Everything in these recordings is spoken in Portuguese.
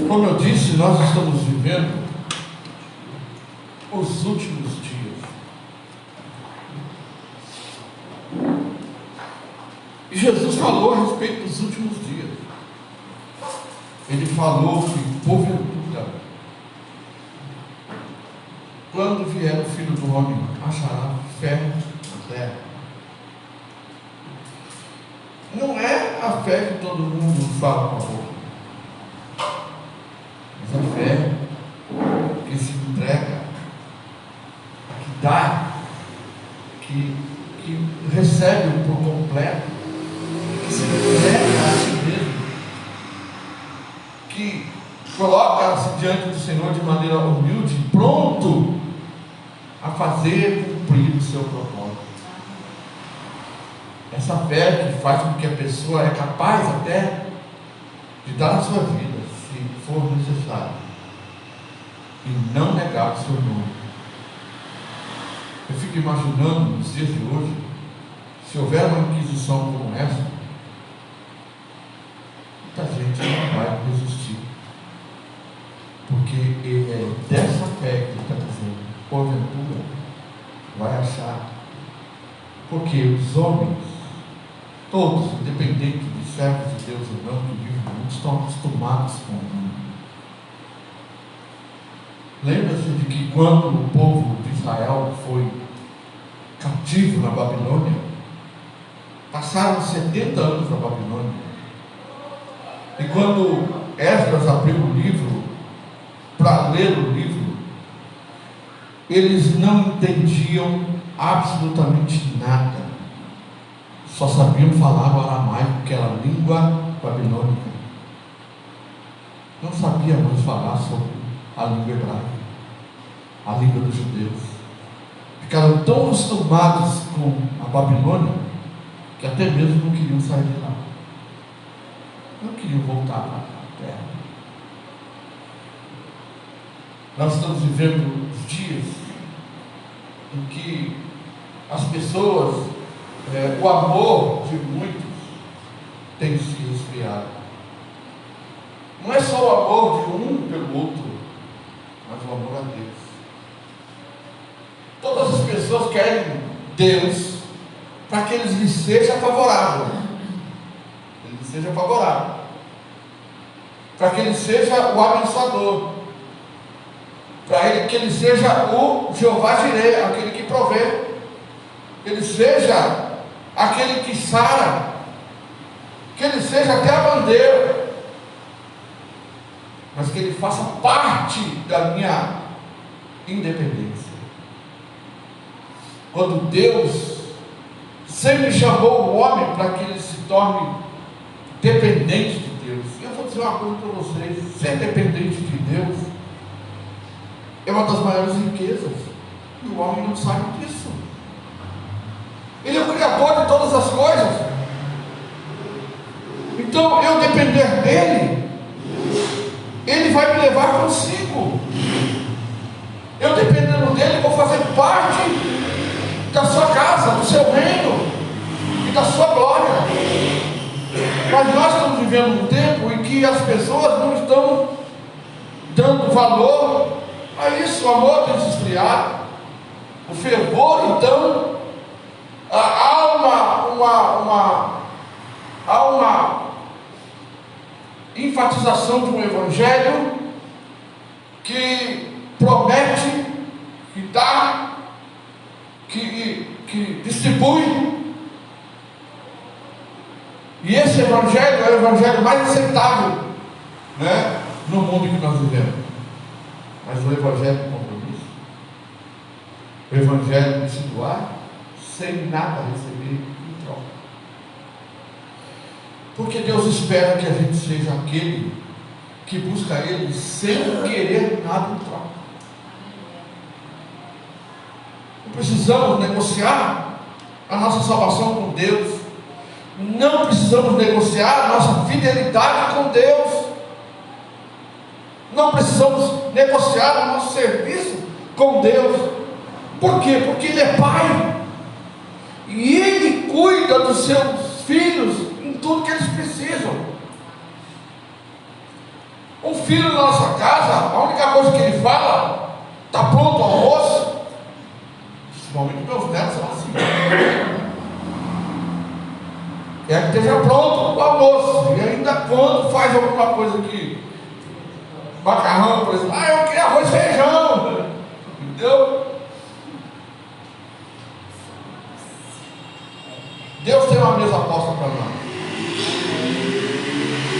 Como eu disse, nós estamos vivendo os últimos dias. E Jesus falou a respeito dos últimos dias. Ele falou que, porventura, quando vier o Filho do Homem, achará fé na terra. Não é a fé que todo mundo fala com a boca, mas a fé que se entrega, que dá, que recebe por completo, que se entrega a si mesmo, que coloca-se diante do Senhor de maneira humilde, pronto a fazer cumprir o seu propósito. Essa fé que faz com que a pessoa é capaz até de dar a sua vida, se for necessário, e não negar o seu nome. Eu fico imaginando nos dias de hoje, se houver uma inquisição como essa, muita gente não vai resistir, porque ele é dessa fé que ele está dizendo, porventura vai achar, porque os homens, todos, independente de servos de Deus ou não, que vivem no mundo, estão acostumados com o mundo. Lembra-se de que quando o povo de Israel foi cativo na Babilônia, passaram 70 anos na Babilônia, e quando Esdras abriu o livro para ler o livro, eles não entendiam absolutamente nada, só sabiam falar o aramaico, que era a língua babilônica, não sabiam mais falar sobre a língua hebraica, a língua dos judeus. Ficaram tão acostumados com a Babilônia que até mesmo não queriam sair de lá, não queriam voltar para a terra. Nós estamos vivendo os dias em que as pessoas, o amor de muitos tem se esfriado. Não é só o amor de um pelo outro, mas o amor a Deus. Todas as pessoas querem Deus para que eles lhes seja favorável. Ele lhes seja favorável. Para que ele seja o abençoador. Para que ele seja o Jeová Jireh, aquele que provê. Que ele seja aquele que sara. Que ele seja até a bandeira. Mas que ele faça parte da minha independência. Quando Deus sempre chamou o homem para que ele se torne dependente de Deus. Eu vou dizer uma coisa para vocês: ser dependente de Deus é uma das maiores riquezas, e o homem não sabe disso. Ele é o Criador de todas as coisas. Então, eu depender dele, ele vai me levar consigo. Eu dependendo dele, vou fazer parte da sua casa, do seu reino e da sua glória. Mas nós estamos vivendo um tempo em que as pessoas não estão dando valor a isso. O amor tem se esfriado, o fervor, então, há uma enfatização de um evangelho que promete, que dá, que distribui. E esse evangelho é o evangelho mais aceitável, né, no mundo em que nós vivemos. Mas o evangelho do compromisso, o evangelho de se doar sem nada receber em troca. Porque Deus espera que a gente seja aquele que busca Ele sem querer nada em troca. Não precisamos negociar a nossa salvação com Deus. Não precisamos negociar a nossa fidelidade com Deus. Não precisamos negociar o nosso serviço com Deus. Por quê? Porque Ele é Pai. E Ele cuida dos seus filhos em tudo que eles precisam. Um filho na nossa casa, a única coisa que ele fala: está pronto o almoço? Principalmente meus netos são assim. É que esteja pronto o almoço. E ainda quando faz alguma coisa aqui, macarrão, por exemplo, eu queria arroz e feijão. Entendeu? Deus tem uma mesa posta para nós.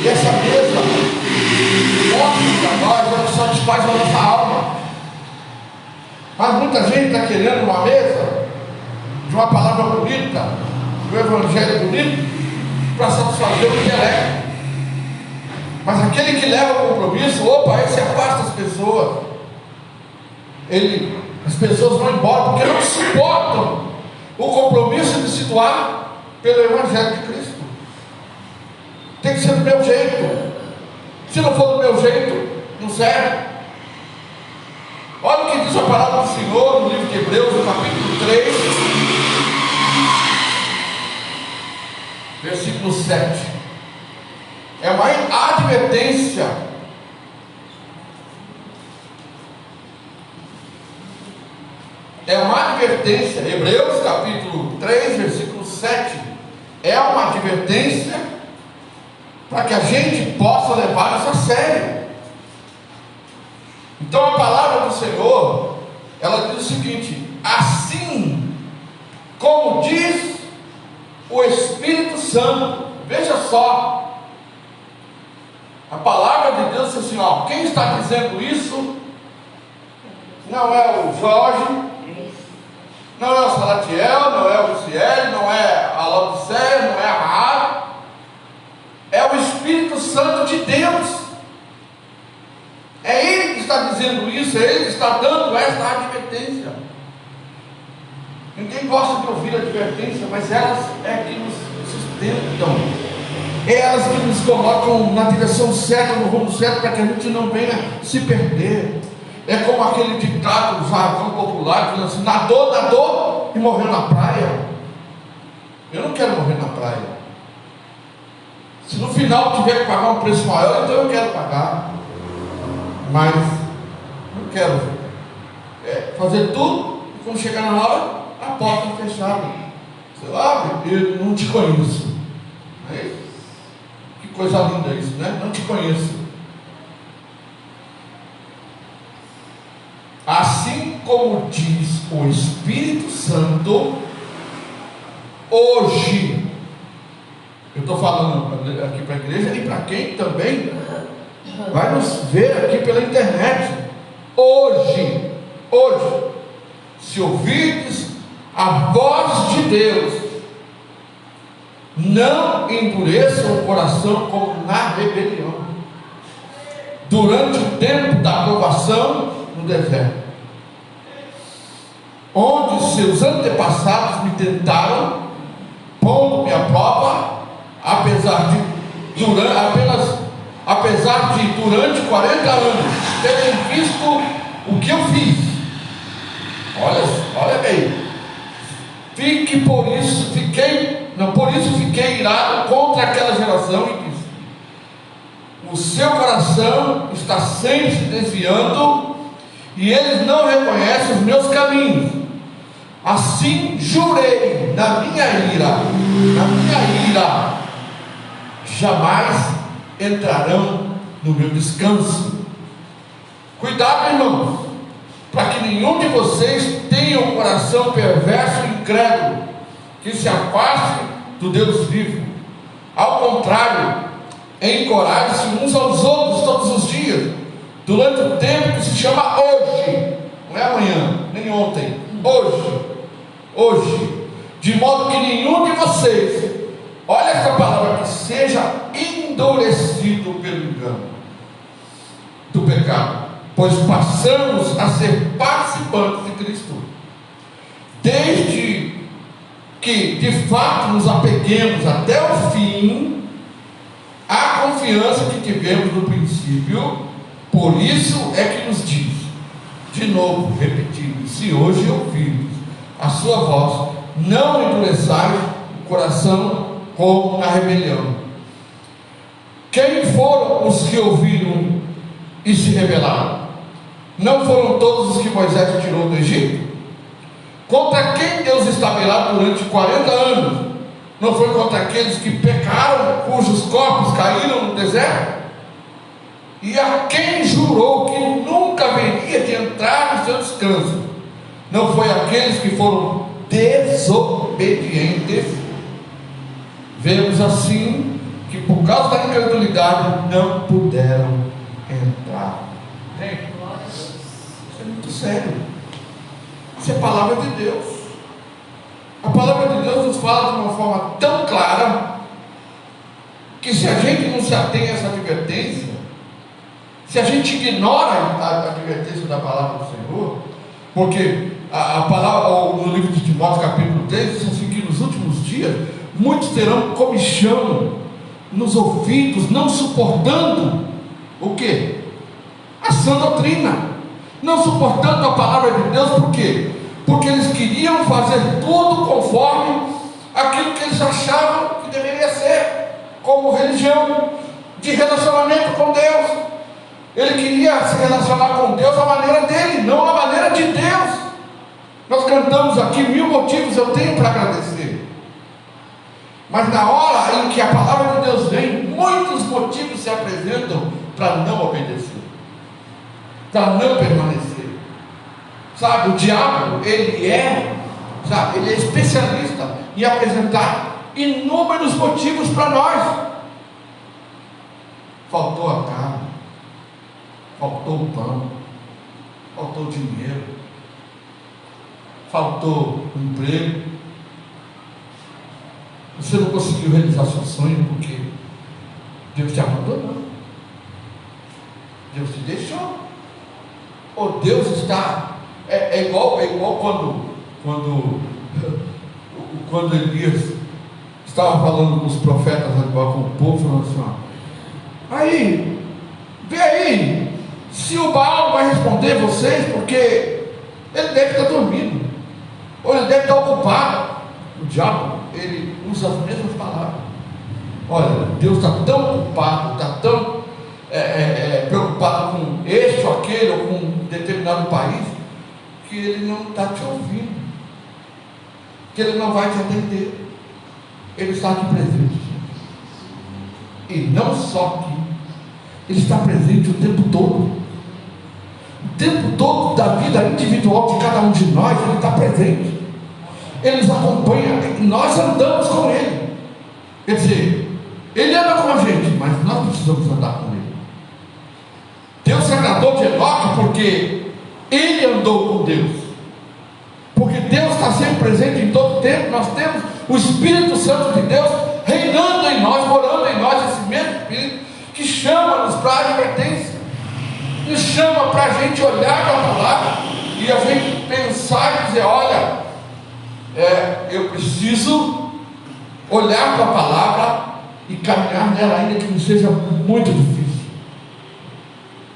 E essa mesa mostra para nós o que satisfaz a nossa alma. Mas muita gente está querendo uma mesa de uma palavra bonita, do evangelho bonito, para satisfazer o intelecto. Mas aquele que leva o compromisso, esse afasta as pessoas. As pessoas vão embora porque não suportam o compromisso de se doar pelo evangelho de Cristo. Tem que ser do meu jeito. Se não for do meu jeito, não serve. Olha o que diz a palavra do Senhor no livro de Hebreus, no capítulo 3, versículo 7. É uma advertência. É uma advertência. Hebreus capítulo 3, versículo 7. É uma advertência para que a gente possa levar isso a sério. Então a palavra do Senhor, ela diz o seguinte: assim como diz o Espírito Santo. Veja só, a palavra de Deus diz assim, quem está dizendo isso não é o Jorge, não é o Salatiel, não é o Luciele, não é a Laodiceia, não é a Raab, é o Espírito Santo de Deus. É Ele que está dizendo isso, é Ele que está dando esta advertência. Ninguém gosta de ouvir advertência, mas elas é que nos sustentam, é elas que nos colocam na direção certa, no rumo certo, para que a gente não venha se perder. É como aquele ditado, o jargão popular, dizendo assim: nadou e morreu na praia. Eu não quero morrer na praia. Se no final tiver que pagar um preço maior, então eu quero pagar. Mas não quero fazer tudo, e quando chegar na hora, a porta é fechada. Você abre, eu não te conheço. Que coisa linda isso, né? Não te conheço. Assim como diz o Espírito Santo, hoje, eu estou falando aqui para a igreja e para quem também vai nos ver aqui pela internet. Hoje, se ouvirdes a voz de Deus, não endureçam o coração como na rebelião, durante o tempo da aprovação no deserto, onde seus antepassados me tentaram, pondo-me à prova, apesar de durante 40 anos terem visto o que eu fiz. Olha bem. Por isso fiquei irado contra aquela geração e disse: o seu coração está sempre se desviando e eles não reconhecem os meus caminhos. Assim jurei na minha ira, jamais entrarão no meu descanso. Cuidado, irmãos, para que nenhum de vocês tenha um coração perverso e incrédulo, que se afaste do Deus vivo. Ao contrário, encorajem-se uns aos outros todos os dias, durante o tempo que se chama hoje, não é amanhã, nem ontem, hoje, de modo que nenhum de vocês, olha essa palavra, que seja endurecido pelo engano do pecado, pois passamos a ser participantes de Cristo, desde que de fato nos apeguemos até o fim à confiança que tivemos no princípio. Por isso é que nos diz, de novo, repetindo: se hoje ouvirmos a sua voz, não endureçais o coração como na rebelião. Quem foram os que ouviram e se rebelaram? Não foram todos os que Moisés tirou do Egito? Contra quem Deus estava durante 40 anos? Não foi contra aqueles que pecaram, cujos corpos caíram no deserto? E a quem jurou que nunca haveria de entrar no seu descanso? Não foi aqueles que foram desobedientes? Vemos assim que por causa da incredulidade não puderam entrar. Gente, isso é muito sério. Isso é palavra de Deus. A palavra de Deus nos fala de uma forma tão clara que se a gente não se atém a essa advertência, se a gente ignora a advertência da palavra do Senhor, porque a palavra no livro de Timóteo capítulo 3 diz assim que nos últimos dias muitos terão comichão nos ouvidos, não suportando o quê? A sã doutrina, não suportando a palavra de Deus. Por quê? Porque eles queriam fazer tudo conforme aquilo que eles achavam que deveria ser, como religião, de relacionamento com Deus. Ele queria se relacionar com Deus à maneira dele, não à maneira de Deus. Nós cantamos aqui 1000 motivos eu tenho para agradecer, mas na hora em que a palavra de Deus vem, muitos motivos se apresentam para não obedecer, para não permanecer. Sabe, o diabo, ele é especialista em apresentar inúmeros motivos para nós. Faltou a carne, faltou o pão, faltou o dinheiro, faltou o emprego, você não conseguiu realizar seu sonho porque Deus te abandonou, Deus te deixou, ou Deus está... É igual quando Elias estava falando com os profetas, agora com o povo, falando assim: ó, aí, vê aí, se o Baal vai responder vocês, porque ele deve estar dormindo, ou ele deve estar ocupado. O diabo, ele usa as mesmas palavras. Olha, Deus está tão ocupado, está tão preocupado com este ou aquele, ou com um determinado país, que ele não está te ouvindo, que ele não vai te atender. Ele está aqui presente, e não só aqui, ele está presente o tempo todo da vida individual de cada um de nós. Ele está presente, ele nos acompanha, nós andamos com ele. Quer dizer, ele anda com a gente, mas nós precisamos andar com ele. Deus se agradou de Enoque porque ele andou com Deus, porque Deus está sempre presente em todo tempo. Nós temos o Espírito Santo de Deus reinando em nós, morando em nós, esse mesmo Espírito que chama-nos para a advertência, nos chama para a gente olhar para a palavra e a gente pensar e dizer: olha, eu preciso olhar para a palavra e caminhar nela, ainda que não seja muito difícil,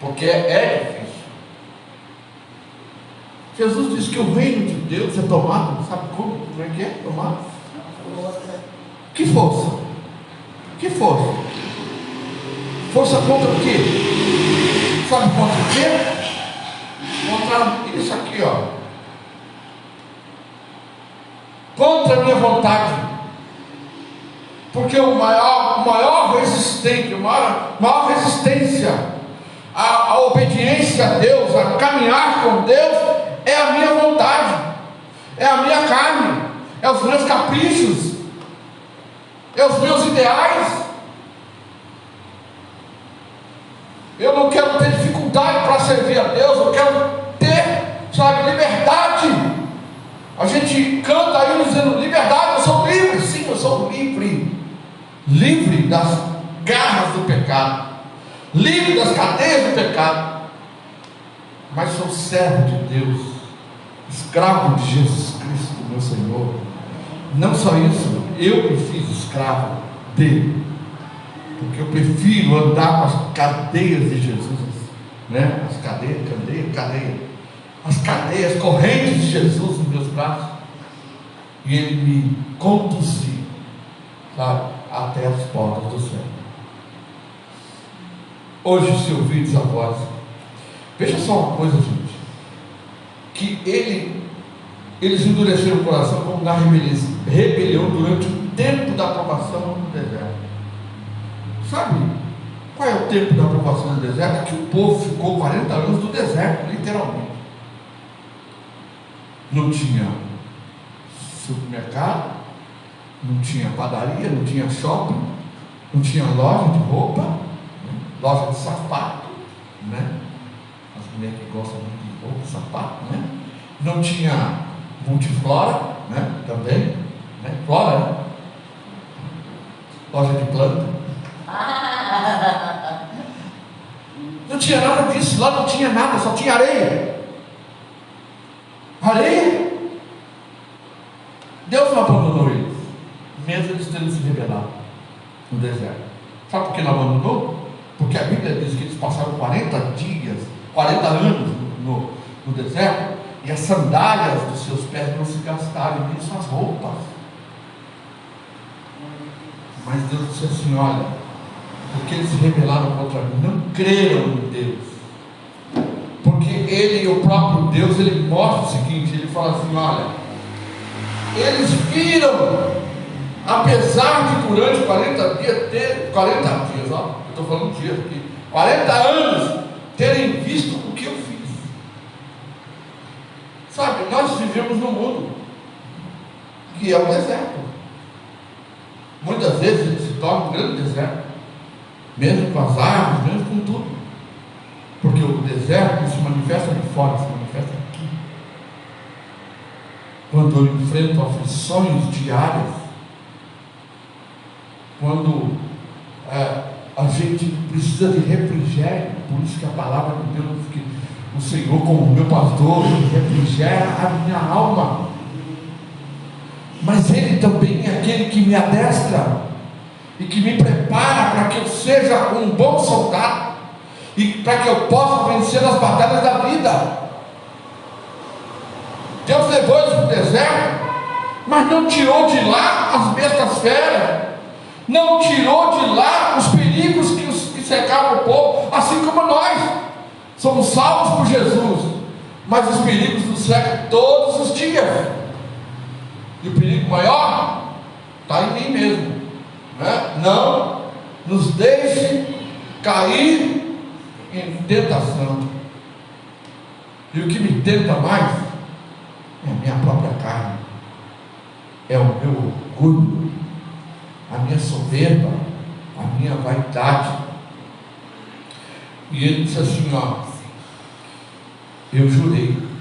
porque é difícil. Jesus disse que o reino de Deus é tomado, sabe como é que é tomado? Que força? Que força? Força contra o quê? Sabe contra o quê? Contra isso aqui, ó. Contra a minha vontade. Porque o maior resistente, maior resistência à obediência a Deus, a caminhar com Deus, é a minha vontade, é a minha carne, é os meus caprichos, é os meus ideais. Eu não quero ter dificuldade para servir a Deus, eu quero ter, liberdade. A gente canta aí dizendo: liberdade, eu sou livre. Sim, eu sou livre, livre das garras do pecado, livre das cadeias do pecado, mas sou servo de Deus, escravo de Jesus Cristo, meu Senhor. Não só isso, eu me fiz escravo dele, porque eu prefiro andar com as cadeias de Jesus, né? As cadeias, correntes de Jesus nos meus braços, e ele me conduziu, até as portas do céu. Hoje, se ouvides a voz Veja só uma coisa, gente, que eles endureceram o coração como na rebelião durante o tempo da aprovação no deserto. Sabe qual é o tempo da aprovação no deserto? É que o povo ficou 40 anos no deserto, literalmente. Não tinha supermercado, não tinha padaria, não tinha shopping, não tinha loja de roupa, né? Loja de sapato, né? As mulheres que gostam muito de roupa, sapato, né? Não tinha multiflora, né? Também, né? Flora, né? Loja de planta. Não tinha nada disso, lá não tinha nada, só tinha areia. Areia. Deus não abandonou eles, mesmo eles tendo se rebelado no deserto. Sabe por que não abandonou? Porque a Bíblia diz que eles passaram 40 dias, 40 anos no deserto, e as sandálias dos seus pés não se gastaram, nem suas roupas. Mas Deus disse assim: olha, porque eles se rebelaram contra mim, não creram em Deus. Porque Ele, o próprio Deus, Ele mostra o seguinte, Ele fala assim: olha, eles viram, apesar de durante 40 dias, 40 dias, ó, eu estou falando dias aqui, 40 anos, terem visto o que eu fiz. Sabe, nós vivemos num mundo que é o deserto. Muitas vezes ele se torna um grande deserto, mesmo com as árvores, mesmo com tudo, porque o deserto se manifesta de fora, se manifesta aqui. Quando eu enfrento aflições diárias, quando a gente precisa de refrigério, por isso que a palavra de Deus, que o Senhor, como meu pastor, refrigera a minha alma. Mas Ele também é aquele que me adestra e que me prepara para que eu seja um bom soldado e para que eu possa vencer as batalhas da vida. Deus levou eles para o deserto, mas não tirou de lá as bestas feras, não tirou de lá os perigos que cercavam o povo, assim como nós somos salvos por Jesus, mas os perigos nos cercam todos os dias. E o perigo maior está em mim mesmo, né? Não nos deixe cair em tentação. E o que me tenta mais é a minha própria carne, é o meu orgulho, a minha soberba, a minha vaidade. E ele disse assim: ó, eu jurei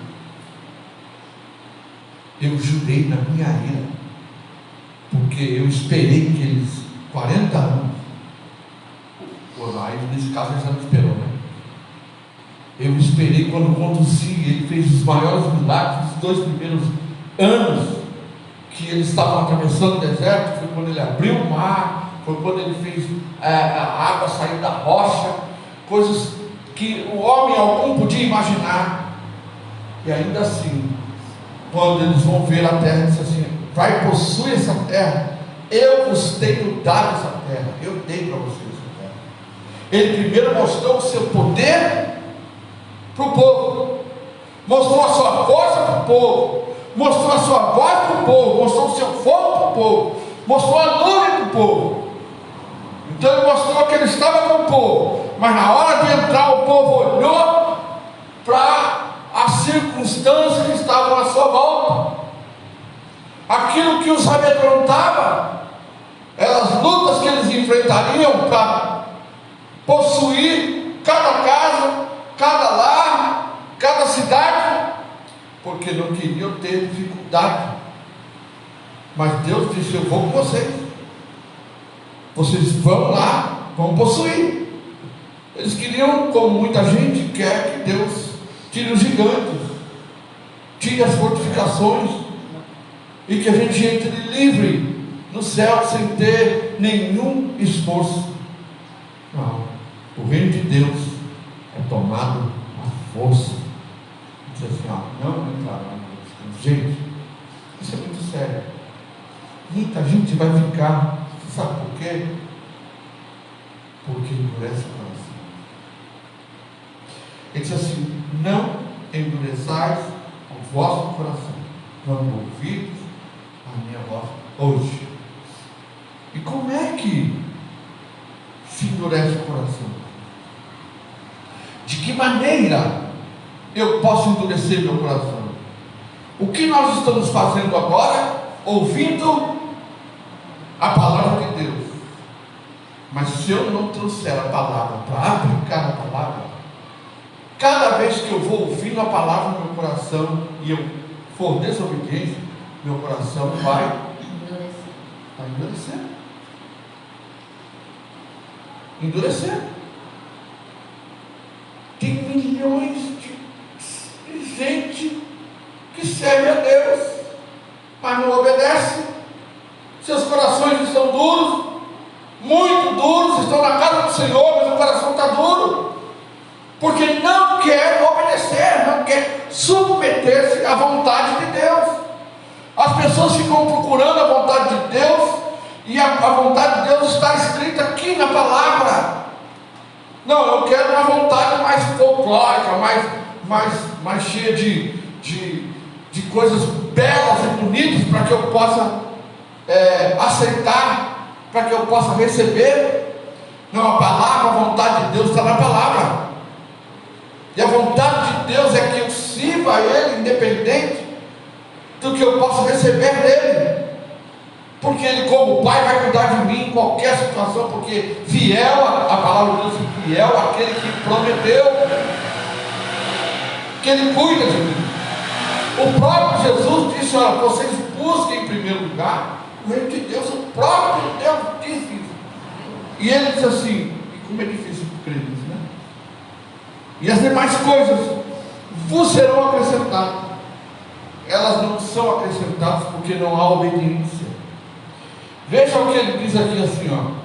na minha ira, porque eu esperei que eles, 40 anos, aí nesse caso ele já não esperou, né? Eu esperei quando conduzi, ele fez os maiores milagres, os 2 primeiros anos que eles estavam atravessando o deserto, foi quando ele abriu o mar, foi quando ele fez a água sair da rocha, coisas que o homem algum podia imaginar. E ainda assim, quando eles vão ver a terra, ele diz assim: vai, possui essa terra, eu vos tenho dado essa terra, eu dei para vocês essa terra. Ele primeiro mostrou o seu poder para o povo, mostrou a sua força para o povo, mostrou a sua voz para o povo, mostrou o seu fogo para o povo, mostrou a nuvem para o povo. Então ele mostrou que ele estava com o povo, mas na hora de entrar o povo olhou para as circunstâncias que estavam à sua volta, aquilo que os amedrontava, eram as lutas que eles enfrentariam para possuir cada casa, cada lar, cada cidade, porque não queriam ter dificuldade. Mas Deus disse: eu vou com vocês, vocês vão lá, vão possuir. Eles queriam, como muita gente quer, que Deus tire os gigantes, tire as fortificações, e que a gente entre livre no céu sem ter nenhum esforço. Não, o reino de Deus é tomado à força. Diz assim: não entrará no Deus. Gente, isso é muito sério. Muita gente vai ficar, sabe por quê? Porque endurece o coração. Ele diz assim: não endureçais o vosso coração, quando ouvides a minha voz hoje. E como é que se endurece o coração? De que maneira eu posso endurecer meu coração? O que nós estamos fazendo agora? Ouvindo a palavra de Deus. Mas se eu não trouxer a palavra para aplicar a palavra, cada vez que eu vou ouvindo a palavra no meu coração e eu for desobediente, meu coração vai endurecer. Endurecer. Tem milhões de gente que serve a Deus, mas não obedece. Seus corações estão duros, muito duros, estão na casa do Senhor, mas o coração está duro, porque não quer obedecer, não quer submeter-se à vontade de Deus. As pessoas ficam procurando a vontade de Deus, e a vontade de Deus está escrita aqui na palavra. Não, eu quero uma vontade mais folclórica, mais cheia de coisas belas e bonitas, para que eu possa aceitar, para que eu possa receber. Não, a palavra, a vontade de Deus está na palavra. E a vontade de Deus é que eu sirva a Ele, independente do que eu possa receber dele. Porque Ele, como Pai, vai cuidar de mim em qualquer situação, porque fiel, a palavra de Deus é fiel àquele que prometeu, que Ele cuida de mim. O próprio Jesus disse: olha, vocês busquem em primeiro lugar o reino de Deus. O próprio Deus disse isso. E Ele diz assim, e como é difícil crer nisso, né? E as demais coisas vos serão acrescentadas. Elas não são acrescentadas porque não há obediência. Veja o que ele diz aqui assim, ó.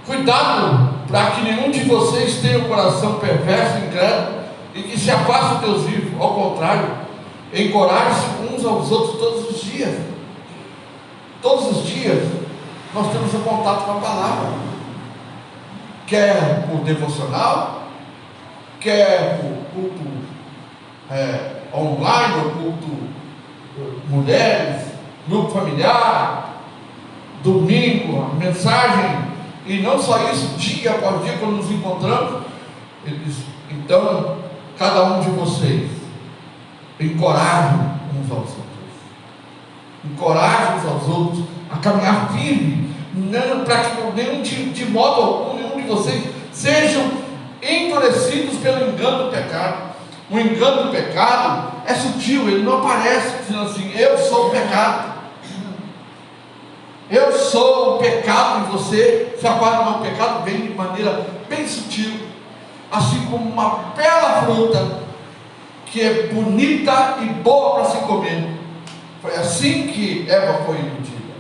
Cuidado para que nenhum de vocês tenha o coração perverso e incrédulo e que se afaste do Deus vivo. Ao contrário, encorajem-se uns aos outros todos os dias. Todos os dias nós temos um contato com a palavra, quer por devocional, quer por culto online, ou culto mulheres, grupo familiar, domingo, a mensagem. E não só isso, dia após dia, quando nos encontramos, ele diz: então, cada um de vocês encorajem uns aos outros, encorajem uns aos outros a caminhar firme, para que nenhum de modo algum, nenhum de vocês sejam endurecidos pelo engano do pecado. O engano do pecado é sutil, ele não aparece dizendo assim: eu sou o pecado. Eu sou o pecado em você. Se aparta, o pecado vem de maneira bem sutil, assim como uma bela fruta que é bonita e boa para se comer. Foi assim que Eva foi iludida.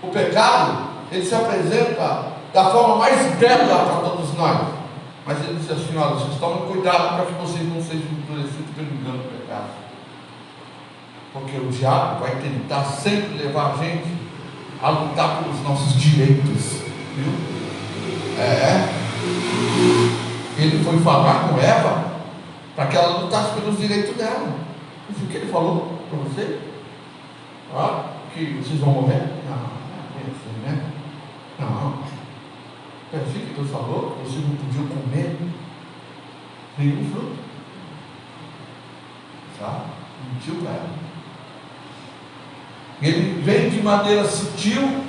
O pecado, ele se apresenta da forma mais bela para todos nós, mas ele diz assim: olha, vocês tomem cuidado para que vocês não sejam endurecidos pelo engano do pecado, porque o diabo vai tentar sempre levar a gente a lutar pelos nossos direitos, viu? Ele foi falar com Eva para que ela lutasse pelos direitos dela. Isso que ele falou para você? Que vocês vão morrer? Não é assim, né? Não. É assim que Deus falou: vocês não podiam comer nenhum fruto. Tá? Mentiu para ela. Ele vem de maneira sutil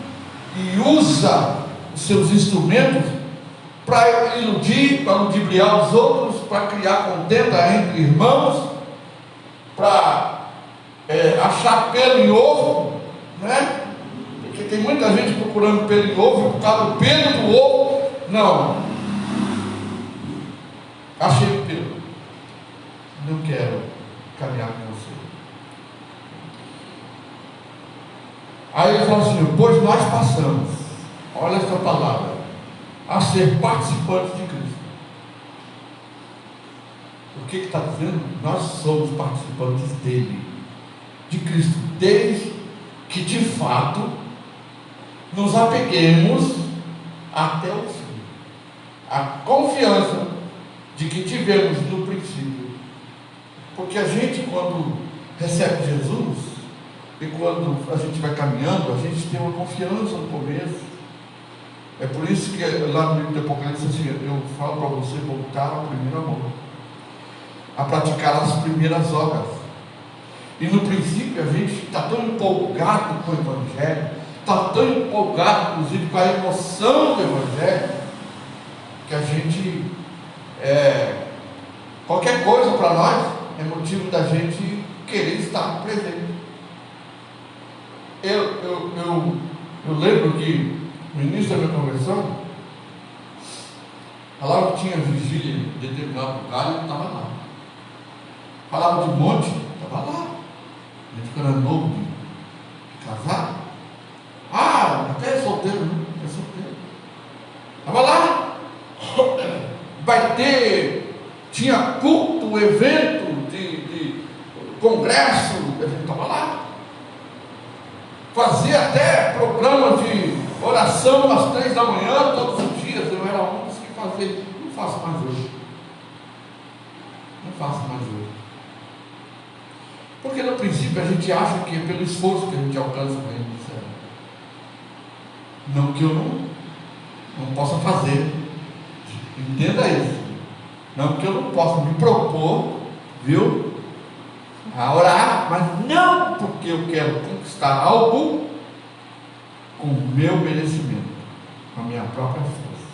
e usa os seus instrumentos para iludir, para ludibriar os outros, para criar contenda entre irmãos, para achar pelo em ovo, né? Porque tem muita gente procurando pelo em ovo, e por causa do pelo do ovo, não, achei o pelo, não quero caminhar com você. Aí ele fala assim: pois nós passamos, olha essa palavra, a ser participantes de Cristo. O que está dizendo? Nós somos participantes dele, de Cristo. desde que de fato nos apeguemos até o fim. A confiança de que tivemos no princípio. Porque a gente, quando recebe Jesus, e quando a gente vai caminhando, a gente tem uma confiança no começo. É por isso que lá no livro do Apocalipse, assim, eu falo para você voltar ao primeiro amor, a praticar as primeiras obras. E no princípio a gente está tão empolgado com o Evangelho, está tão empolgado, inclusive, com a emoção do Evangelho, que a gente, qualquer coisa para nós é motivo da gente querer estar presente. Eu lembro que no início da minha conversão, falava que tinha vigília em determinado lugar e eu estava lá. Falava de monte, estava lá. A gente quando era novo de casar. Até solteiro, né? Até solteiro. Estava lá. Vai ter, tinha culto, evento de congresso, a gente estava lá. Fazia até programa de oração às 3 da manhã, todos os dias. Eu era um dos que fazia. Não faço mais hoje. Não faço mais hoje. Porque no princípio a gente acha que é pelo esforço que a gente alcança o reino do céu. Não que eu não possa fazer. Entenda isso. Não que eu não possa me propor, viu? A orar, mas não porque eu quero conquistar algo com o meu merecimento, com a minha própria força.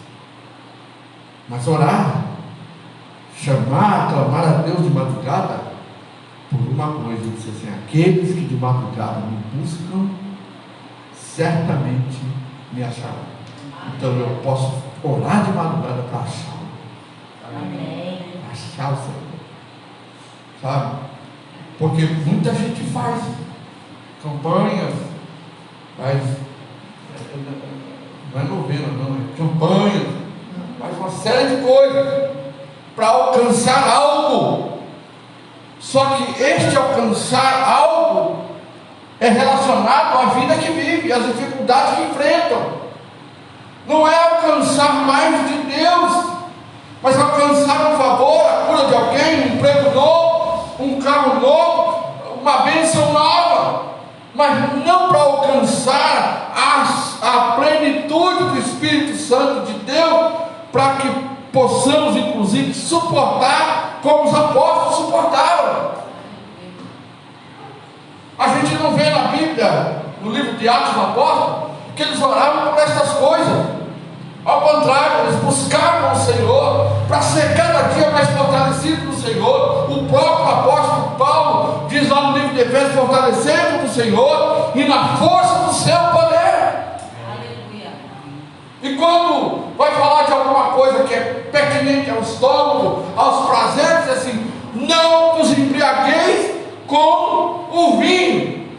Mas orar, chamar, clamar a Deus de madrugada, por uma coisa, ele disse assim: aqueles que de madrugada me buscam, certamente me acharão. Então eu posso orar de madrugada para achá-lo. Amém. Achar o Senhor. Sabe? Porque muita gente faz campanhas, não é novena, não, é campanhas, faz uma série de coisas para alcançar algo. Só que este alcançar algo é relacionado à vida que vive, às dificuldades que enfrentam. Não é alcançar mais de Deus, mas alcançar um favor, a cura de alguém, um emprego novo, um carro novo, uma bênção nova, mas não para alcançar a plenitude do Espírito Santo de Deus, para que possamos inclusive suportar como os apóstolos suportaram. A gente não vê na Bíblia, no livro de Atos dos Apóstolos, que eles oravam por estas coisas. Ao contrário, eles buscavam o Senhor para ser cada dia mais fortalecido no Senhor. O próprio apóstolo Paulo diz lá no livro de Efésios: fortalecendo no Senhor e na força do seu poder. Aleluia. E quando vai falar de alguma coisa que é pertinente ao estômago, aos prazeres, diz assim: não vos embriagueis com o vinho,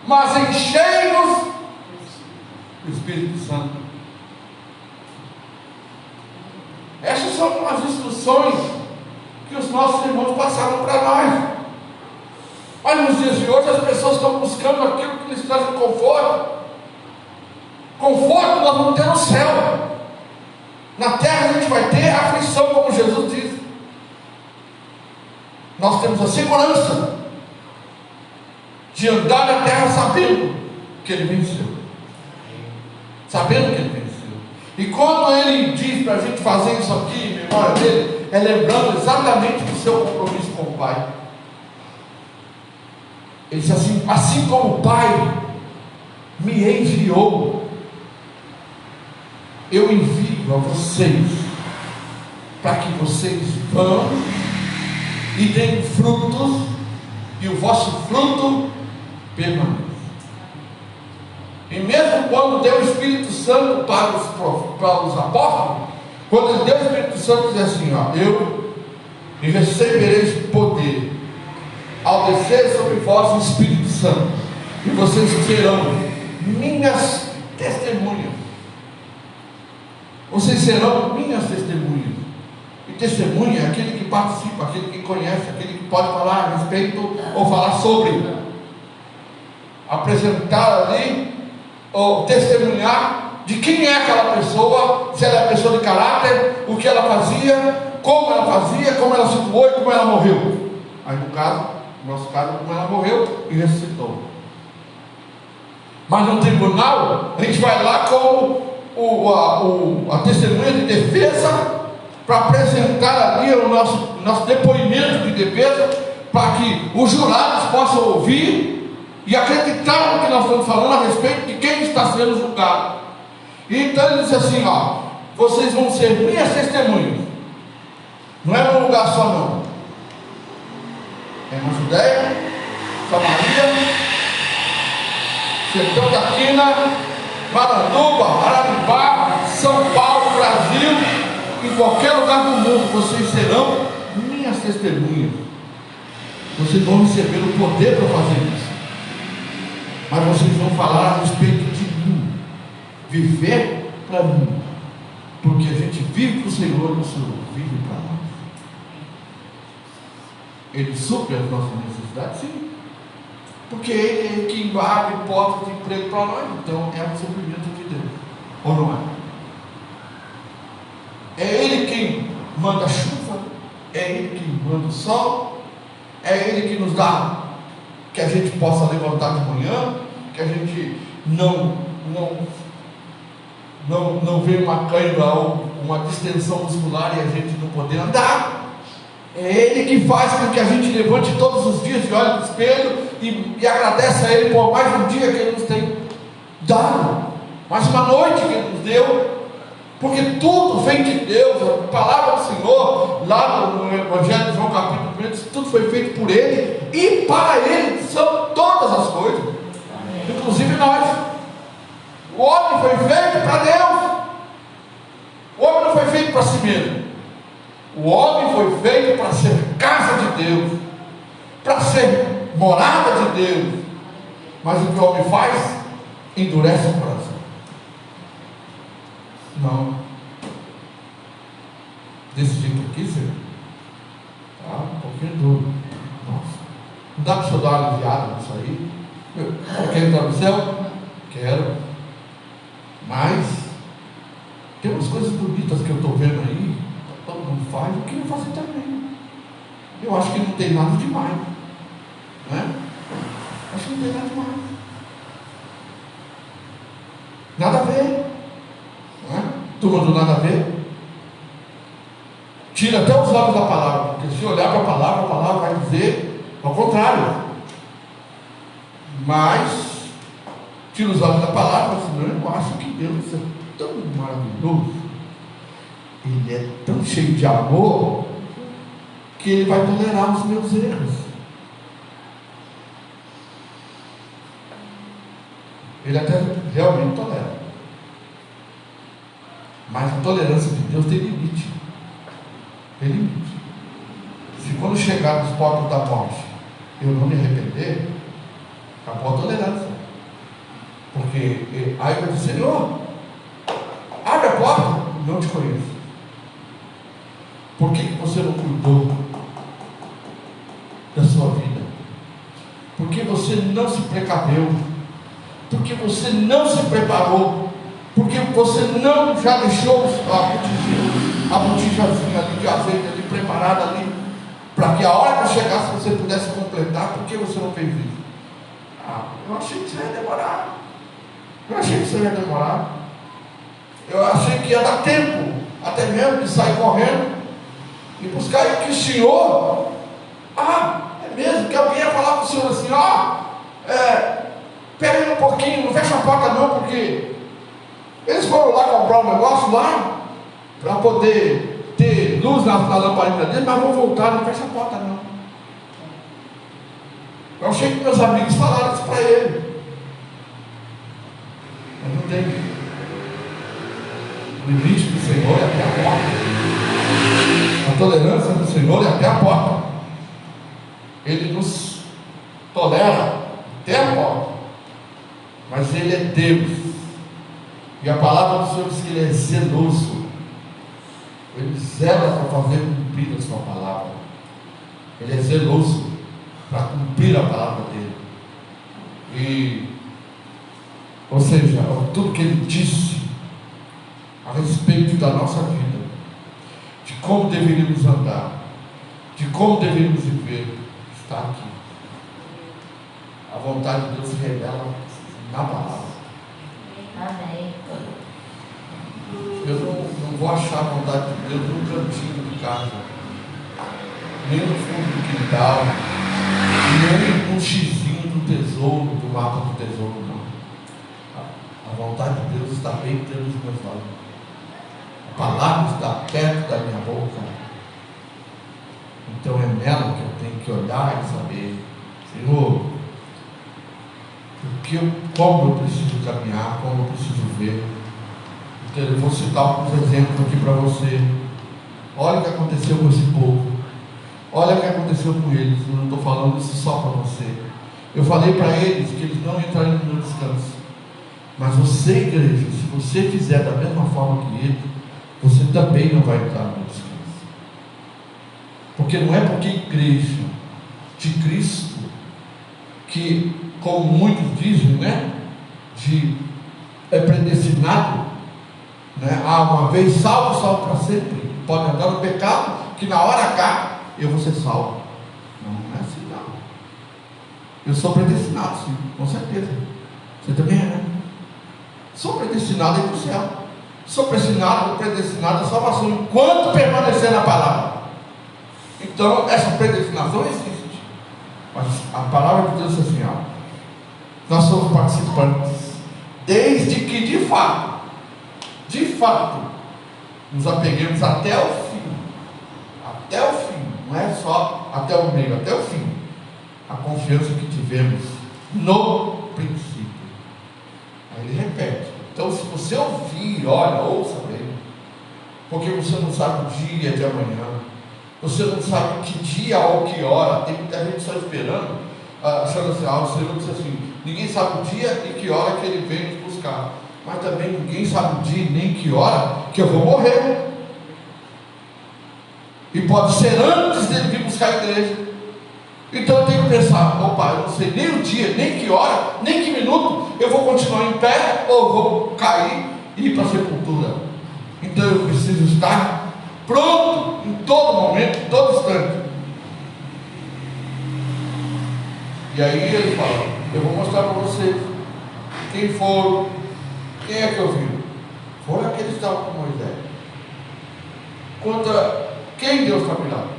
mas enchei-vos do Espírito Santo. Essas são as instruções que os nossos irmãos passaram para nós. Mas nos dias de hoje as pessoas estão buscando aquilo que lhes traz conforto. Conforto nós vamos ter no céu. Na terra a gente vai ter aflição, como Jesus disse. Nós temos a segurança de andar na terra sabendo que Ele venceu. Sabendo que Ele venceu. E quando Ele diz para a gente fazer isso aqui em memória dele, é lembrando exatamente do seu compromisso com o Pai. Ele diz assim: assim como o Pai me enviou, eu envio a vocês, para que vocês vão e deem frutos, e o vosso fruto permaneça. E mesmo quando deu o Espírito Santo para os apóstolos, quando Ele deu o Espírito Santo, diz assim: e recebereis poder ao descer sobre vós o Espírito Santo, e vocês serão minhas testemunhas. Vocês serão minhas testemunhas. E testemunha é aquele que participa, aquele que conhece, aquele que pode falar a respeito ou falar sobre. apresentar ali, ou testemunhar de quem é aquela pessoa, se ela é pessoa de caráter, o que ela fazia, como ela se doou e como ela morreu. Aí no nosso caso, como ela morreu e ressuscitou. Mas no tribunal, a gente vai lá como a testemunha de defesa, para apresentar ali o nosso depoimento de defesa, para que os jurados possam ouvir e acreditar no que nós estamos falando a respeito de quem está sendo julgado. E então ele diz assim: vocês vão ser minhas testemunhas. Não é num lugar só não, é na Judéia, Samaria, Sertão da Quina, Maranduba, Araribá, São Paulo, Brasil, em qualquer lugar do mundo. Vocês serão minhas testemunhas. Vocês vão receber o poder para fazer isso, mas vocês vão falar a respeito de mim, viver para mim, porque a gente vive para o Senhor e o Senhor vive para nós. Ele supre as nossas necessidades, sim, porque Ele é quem abre portas de emprego para nós. Então é um suprimento de Deus, ou não é? É Ele quem manda a chuva, é Ele quem manda o sol, é Ele que nos dá, que a gente possa levantar de manhã, que a gente não venha uma cãibra ou uma distensão muscular e a gente não poder andar. É Ele que faz com que a gente levante todos os dias e olhe no espelho e agradece a Ele por mais um dia que Ele nos tem dado, mais uma noite que Ele nos deu, porque tudo vem de Deus. A palavra do Senhor, lá no Evangelho de João capítulo 1, diz: tudo foi feito por Ele e para Ele são todas as coisas, inclusive nós. O homem foi feito para Deus, o homem não foi feito para si mesmo. O homem foi feito para ser casa de Deus, para ser morada de Deus. Mas o que o homem faz? Endurece o coração. Não. Desse jeito aqui, Senhor, um pouquinho duro. Nossa, não dá para o senhor dar uma aliviada nisso aí? Eu quero entrar no céu? Quero. Mas tem umas coisas bonitas que eu estou vendo aí, todo mundo faz, eu quero fazer também. Eu acho que não tem nada demais, né? Acho que não tem nada demais, nada a ver, né? Turma do nada a ver, tira até os olhos da palavra, porque se olhar para a palavra vai dizer ao contrário. Mas tira os olhos da palavra, senão eu acho que Deus é tão maravilhoso, Ele é tão cheio de amor, que Ele vai tolerar os meus erros. Ele até realmente tolera, mas a tolerância de Deus tem limite. Tem limite. Se quando chegar nos portos da morte eu não me arrepender, acabou a tolerância. Porque aí eu vou dizer: Senhor, abre a porta. Não te conheço. Por que você não cuidou da sua vida? Por que você não se precaveu? Por que você não se preparou? Por que você não já deixou a botijazinha ali de azeite ali preparada ali, para que a hora que chegasse você pudesse completar? Por que você não fez isso? Eu achei que você ia demorar. Eu achei que ia dar tempo, até mesmo de sair correndo e buscar, e que o Senhor, é mesmo que alguém ia falar para o Senhor assim: pera aí um pouquinho, não fecha a porta não, porque eles foram lá comprar um negócio lá, para poder ter luz na lamparina deles, mas vão voltar, não fecha a porta não. Eu achei que meus amigos falaram isso para ele. Mas não tem. O limite do Senhor é até a porta. A tolerância do Senhor é até a porta. Ele nos tolera até a porta. Mas Ele é Deus. E a palavra do Senhor diz que Ele é zeloso. Ele zela para fazer cumprir a sua palavra. Ele é zeloso para cumprir a palavra dele. Ou seja, tudo que ele disse a respeito da nossa vida, de como deveríamos andar, de como deveríamos viver, está aqui. A vontade de Deus se revela na palavra. Amém. Eu não vou achar a vontade de Deus no cantinho de casa, nem no fundo do quintal, nem no xizinho do tesouro, do mapa do tesouro, não. A vontade de Deus está bem dentro dos meus olhos. A palavra está perto da minha boca. Então é nela que eu tenho que olhar e saber, Senhor, como eu preciso caminhar, como eu preciso ver. Então eu vou citar alguns exemplos aqui para você. Olha o que aconteceu com esse povo. Olha o que aconteceu com eles. Eu não estou falando isso só para você. Eu falei para eles que eles não entrariam no descanso. Mas você, igreja, se você fizer da mesma forma que eles, você também não vai entrar no descanso. Porque não é porque a igreja de Cristo, que, como muitos dizem, né, é predestinado, né, uma vez salvo, salvo para sempre. Pode andar no pecado, que na hora H eu vou ser salvo. Não é assim, não. Eu sou predestinado, sim, com certeza. Você também é, né? Sou predestinado a ir para o céu. Sou predestinado à salvação enquanto permanecer na palavra. Então, essa predestinação existe. Mas a palavra de Deus é assim, ó, nós somos participantes, desde que de fato, nos apeguemos até o fim. Até o fim. Não é só até o meio, até o fim. A confiança que tivemos no princípio. Aí ele repete. Então, se você ouvir, olha, ouça bem, porque você não sabe o dia de amanhã, você não sabe que dia ou que hora. Tem muita gente só esperando, achando assim, o Senhor disse assim, ninguém sabe o dia e que hora que Ele vem nos buscar, mas também ninguém sabe o dia nem que hora que eu vou morrer. E pode ser antes dele vir buscar a igreja. Então eu tenho que pensar, opa, eu não sei nem o dia, nem que hora, nem que minuto eu vou continuar em pé ou vou cair e ir para a sepultura. Então eu preciso estar pronto em todo momento, em todo instante. E aí ele fala, eu vou mostrar para vocês quem é que eu vi? Foram aqueles que estavam com Moisés. Contra quem Deus está cuidando?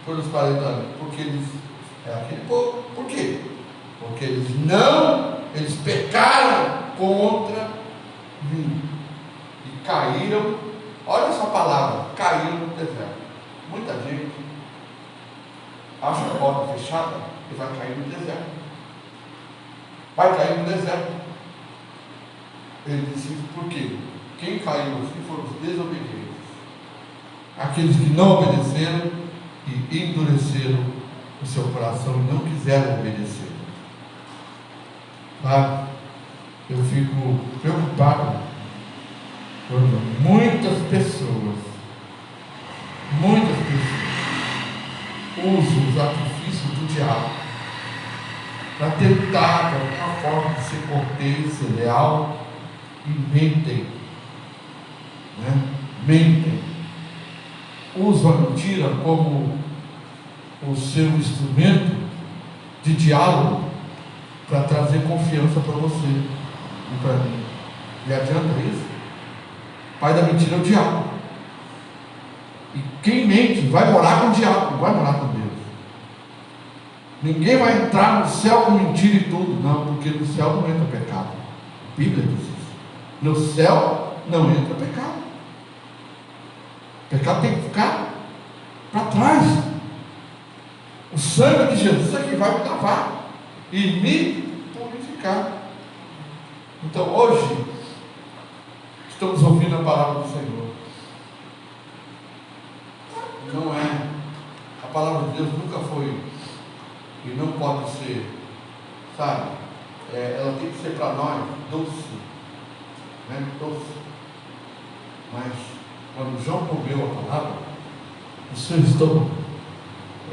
Por os 40 anos. Porque eles aquele povo. Por quê? Porque eles pecaram contra mim e caíram. Olha essa palavra, caíram no deserto. Muita gente acha a porta fechada e vai cair no deserto. Vai cair no deserto. Ele disse por quê? Quem caiu assim foram os desobedientes, aqueles que não obedeceram e endureceram o seu coração e não quiseram obedecer. Tá? Eu fico preocupado quando muitas pessoas usam os artifícios do diabo para tentar, de alguma forma, de ser cortês, ser leal, e mentem, né? Mentem, usam a mentira como o seu instrumento de diálogo para trazer confiança para você e para mim. E adianta isso? O pai da mentira é o diabo. E quem mente vai morar com o diabo, não vai morar com Deus. Ninguém vai entrar no céu com mentira e tudo, não, porque no céu não entra pecado. A Bíblia diz isso. No céu não entra pecado. O pecado tem que ficar para trás. O sangue de Jesus é que vai me lavar e me purificar. Então hoje estamos ouvindo a palavra do Senhor. Não é, a palavra de Deus nunca foi e não pode ser, sabe, ela tem que ser para nós doce, né? Doce. Mas quando João comeu a palavra, o seu estômago,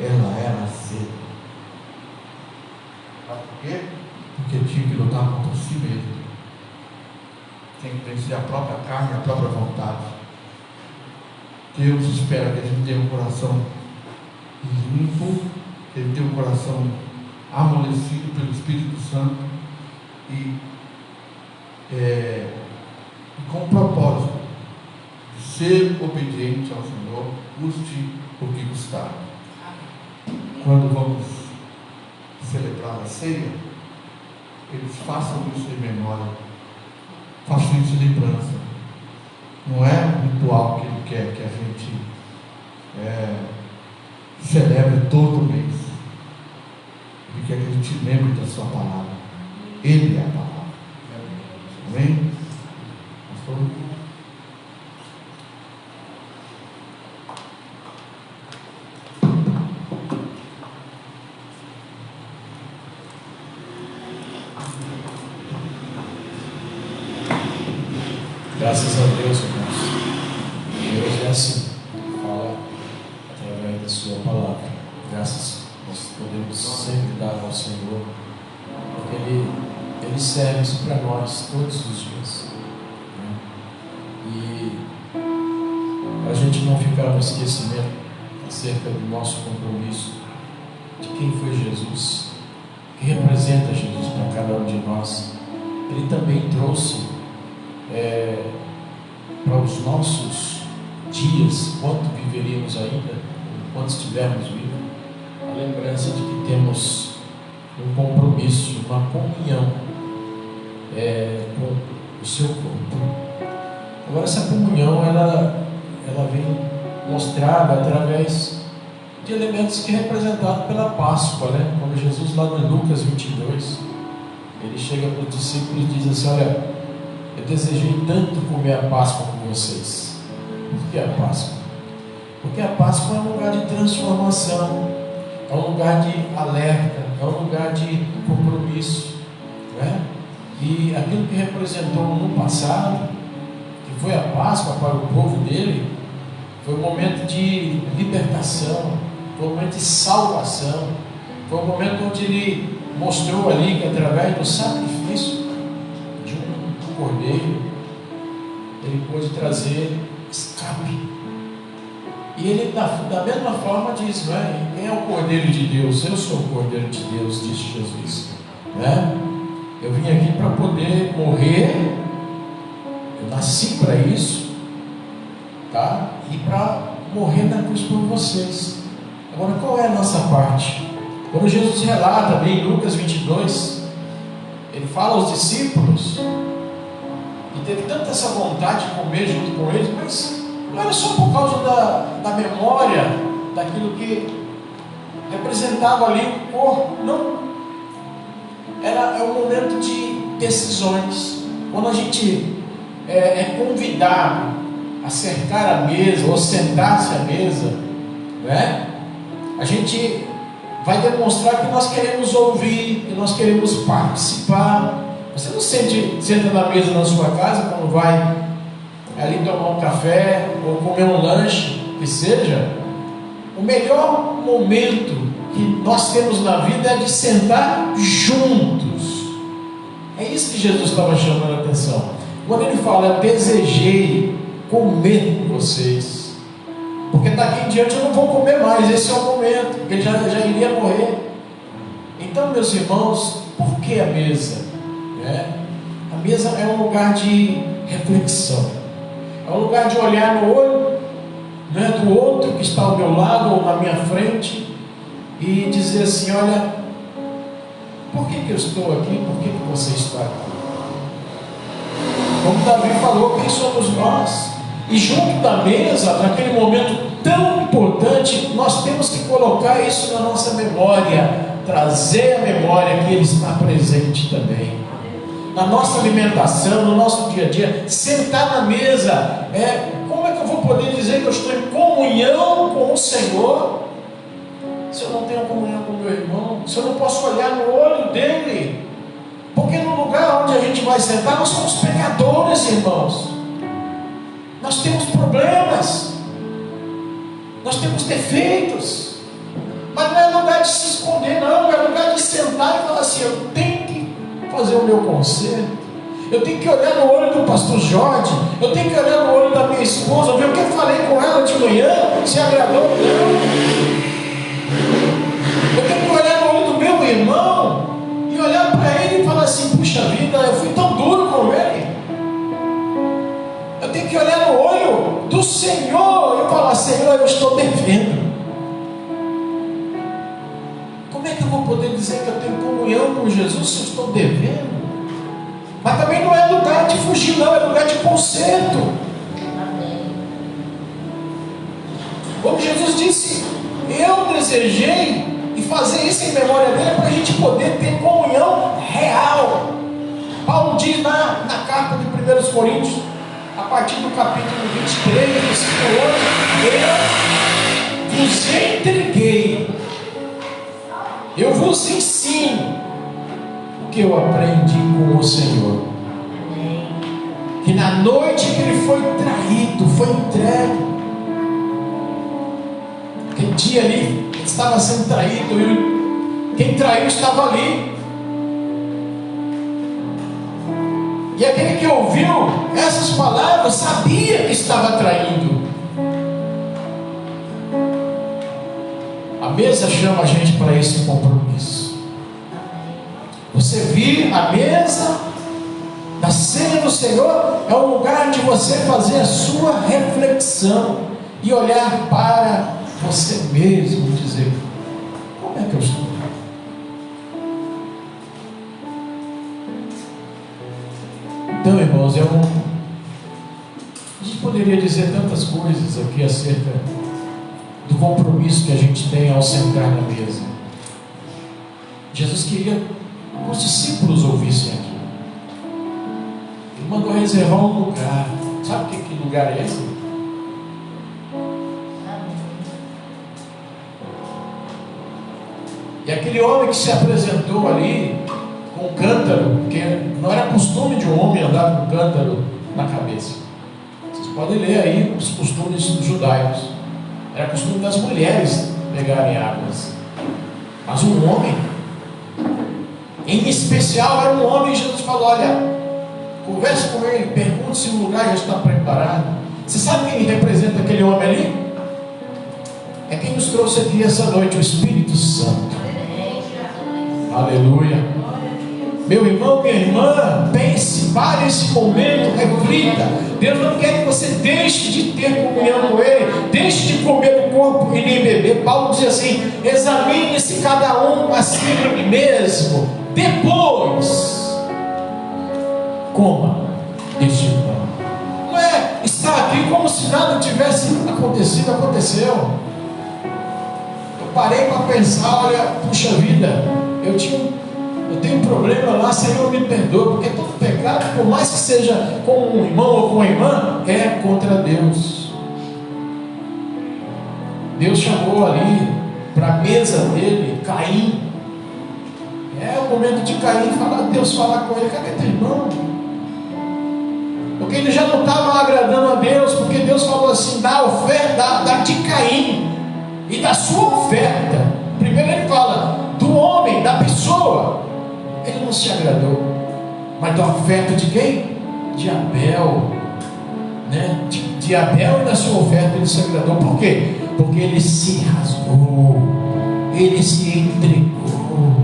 ela era azeda. Sabe por quê? Porque si mesmo. Tem que vencer a própria carne, a própria vontade. Deus espera que a gente tenha um coração limpo, que ele tenha um coração amolecido pelo Espírito Santo e com o propósito de ser obediente ao Senhor, custe o que custar. Quando vamos celebrar a ceia, eles façam isso em memória, façam isso em lembrança. Não é um ritual que ele quer que a gente celebre todo mês. Ele quer que a gente lembre da sua palavra. Ele é a palavra. Amém? Pastor? Graças a Deus, irmãos. Deus é assim, fala através da sua palavra. Graças nós podemos sempre dar ao Senhor, porque Ele serve isso para nós todos os dias, né? E para a gente não ficar no esquecimento acerca do nosso compromisso, de quem foi Jesus, que representa Jesus para cada um de nós, Ele também trouxe para os nossos dias, quanto viveríamos ainda, quanto estivermos vivos, a lembrança de que temos um compromisso, uma comunhão com o seu corpo. Agora, essa comunhão ela vem mostrada através de elementos que é representado pela Páscoa, né? Quando Jesus, lá no Lucas 22, ele chega para os discípulos e diz assim: olha, eu desejei tanto comer a Páscoa com vocês. Por que a Páscoa? Porque a Páscoa é um lugar de transformação, é um lugar de alerta, é um lugar de compromisso, né? E aquilo que representou no passado, que foi a Páscoa para o povo dele, foi um momento de libertação, foi um momento de salvação, foi um momento onde ele mostrou ali que através do sacrifício de um cordeiro, ele pôde trazer escape. E ele da mesma forma diz, né? Quem é o Cordeiro de Deus? Eu sou o Cordeiro de Deus, disse Jesus, né? Eu vim aqui para poder morrer, eu nasci para isso, tá? E para morrer na cruz por vocês. Agora, qual é a nossa parte? Quando Jesus relata ali em Lucas 22, ele fala aos discípulos, e teve tanta essa vontade de comer junto com eles, mas não era só por causa da memória, daquilo que representava ali o corpo, não. É um momento de decisões. Quando a gente é convidado a cercar a mesa, ou sentar-se à mesa, né? A gente vai demonstrar que nós queremos ouvir, que nós queremos participar. Você não senta na mesa na sua casa quando vai ali tomar um café ou comer um lanche, que seja. O melhor momento que nós temos na vida é de sentar juntos. É isso que Jesus estava chamando a atenção. Quando ele fala, desejei comer com vocês, porque daqui em diante eu não vou comer mais, esse é o momento, porque ele já iria morrer. Então, meus irmãos, por que a mesa? A mesa é um lugar de reflexão, é um lugar de olhar no olho, né, do outro que está ao meu lado ou na minha frente e dizer assim: olha, por que eu estou aqui? Por que você está aqui? Como Davi falou, quem somos nós? E junto da mesa, naquele momento tão importante, nós temos que colocar isso na nossa memória, trazer a memória que Ele está presente também na nossa alimentação, no nosso dia a dia. Sentar na mesa, como é que eu vou poder dizer que eu estou em comunhão com o Senhor se eu não tenho comunhão com o meu irmão, se eu não posso olhar no olho dele? Porque no lugar onde a gente vai sentar, nós somos pecadores, irmãos. Nós temos problemas, nós temos defeitos, mas não é lugar de se esconder, não, é lugar de sentar e falar assim: eu tenho que fazer o meu conserto. Eu tenho que olhar no olho do pastor Jorge, eu tenho que olhar no olho da minha esposa, ver o que eu falei com ela de manhã, se agradou ou não. Eu tenho que olhar no olho do meu irmão e olhar para ele e falar assim: puxa vida, eu fui tão duro com ele. Eu tenho que olhar no olho do Senhor e falar: Senhor, eu estou devendo. Como é que eu vou poder dizer que eu tenho comunhão com Jesus se eu estou devendo? Mas também não é lugar de fugir, não, é lugar de conserto. Como Jesus disse, eu desejei e fazer isso em memória dele para a gente poder ter comunhão real. Paulo diz na carta de 1 Coríntios, a partir do capítulo 23, versículo 8, eu vos entreguei, eu vos ensino o que eu aprendi com o Senhor. Que na noite que ele foi traído, foi entregue, aquele dia ali, ele estava sendo traído, e quem traiu estava ali. E aquele que ouviu essas palavras sabia que estava traindo. A mesa chama a gente para esse compromisso. Você vir à mesa da ceia do Senhor é um lugar de você fazer a sua reflexão e olhar para você mesmo e dizer: como é que eu estou? Então, irmãos, a gente poderia dizer tantas coisas aqui acerca do compromisso que a gente tem ao sentar na mesa. Jesus queria que os discípulos ouvissem aqui. Ele mandou reservar um lugar. Sabe que lugar é esse? E aquele homem que se apresentou ali com um cântaro, porque não era costume de um homem andar com um cântaro na cabeça. Vocês podem ler aí os costumes judaicos. Era costume das mulheres pegarem águas. Mas um homem, em especial, era um homem, e Jesus falou: olha, converse com ele, pergunte se o lugar já está preparado. Você sabe quem representa aquele homem ali? É quem nos trouxe aqui essa noite, o Espírito Santo. Aleluia. Meu irmão, minha irmã, pense, pare esse momento, reflita. Deus não quer que você deixe de ter comunhão com Ele, deixe de comer do corpo e nem beber. Paulo diz assim: examine-se cada um a si mesmo, depois coma este pão. Não é estar aqui como se nada tivesse acontecido. Aconteceu. Eu parei para pensar: olha, puxa vida, eu tenho um problema lá, Senhor, me perdoa, porque todo pecado, por mais que seja com um irmão ou com uma irmã, é contra Deus. Deus chamou ali para a mesa dele Caim. É o momento de Caim Deus falar com ele: cadê teu irmão? Porque ele já não estava agradando a Deus, porque Deus falou assim: dá a oferta da de Caim e da sua oferta. Primeiro ele fala do homem, da pessoa. Ele não se agradou, mas da oferta de quem? De Abel, né? De Abel e da sua oferta ele se agradou. Por quê? Porque ele se rasgou, ele se entregou.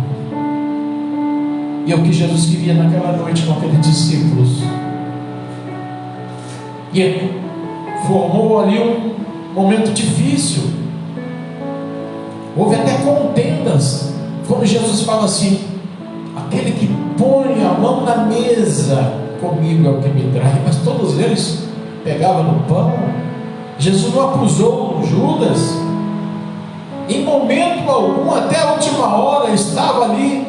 E é o que Jesus queria naquela noite com aqueles discípulos. E ele formou ali um momento difícil. Houve até contendas, quando Jesus fala assim: aquele que põe a mão na mesa comigo é o que me trai. Mas todos eles pegavam no pão. Jesus não acusou Judas em momento algum, até a última hora estava ali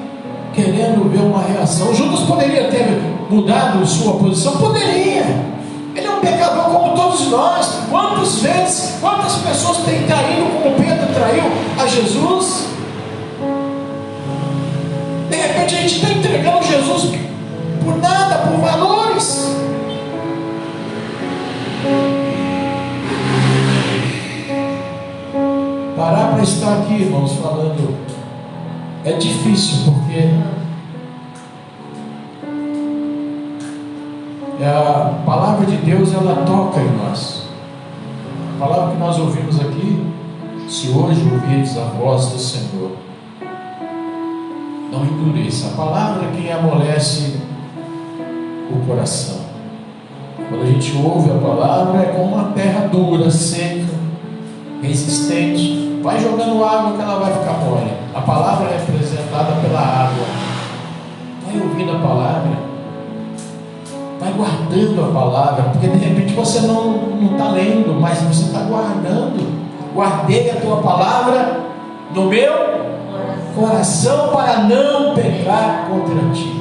querendo ver uma reação. Judas poderia ter mudado sua posição? Poderia. Ele é um pecador como todos nós. Quantas vezes, quantas pessoas têm traído como Pedro traiu a Jesus? De repente a gente está entregando Jesus por nada, por valores. Parar para estar aqui, irmãos, falando é difícil, porque A palavra de Deus, ela toca em nós. A palavra que nós ouvimos aqui: se hoje ouvirdes a voz do Senhor, não endureça. A palavra é quem amolece o coração. Quando a gente ouve a palavra, é como uma terra dura, seca, resistente. Vai jogando água que ela vai ficar mole. A palavra é representada pela água. Vai ouvindo a palavra, vai guardando a palavra, porque de repente você não está lendo, mas você está guardando. Guardei a tua palavra no meu coração para não pecar contra ti.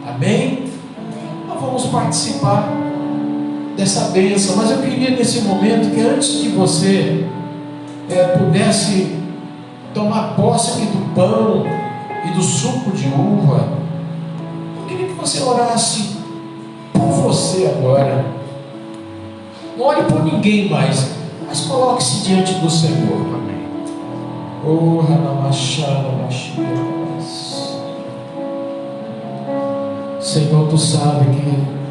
Amém? Nós vamos participar dessa bênção, mas eu queria nesse momento que antes de você pudesse tomar posse aqui do pão e do suco de uva, eu queria que você orasse por você agora. Não ore por ninguém mais, mas coloque-se diante do Senhor. Amém. Oh, Senhor, tu sabe que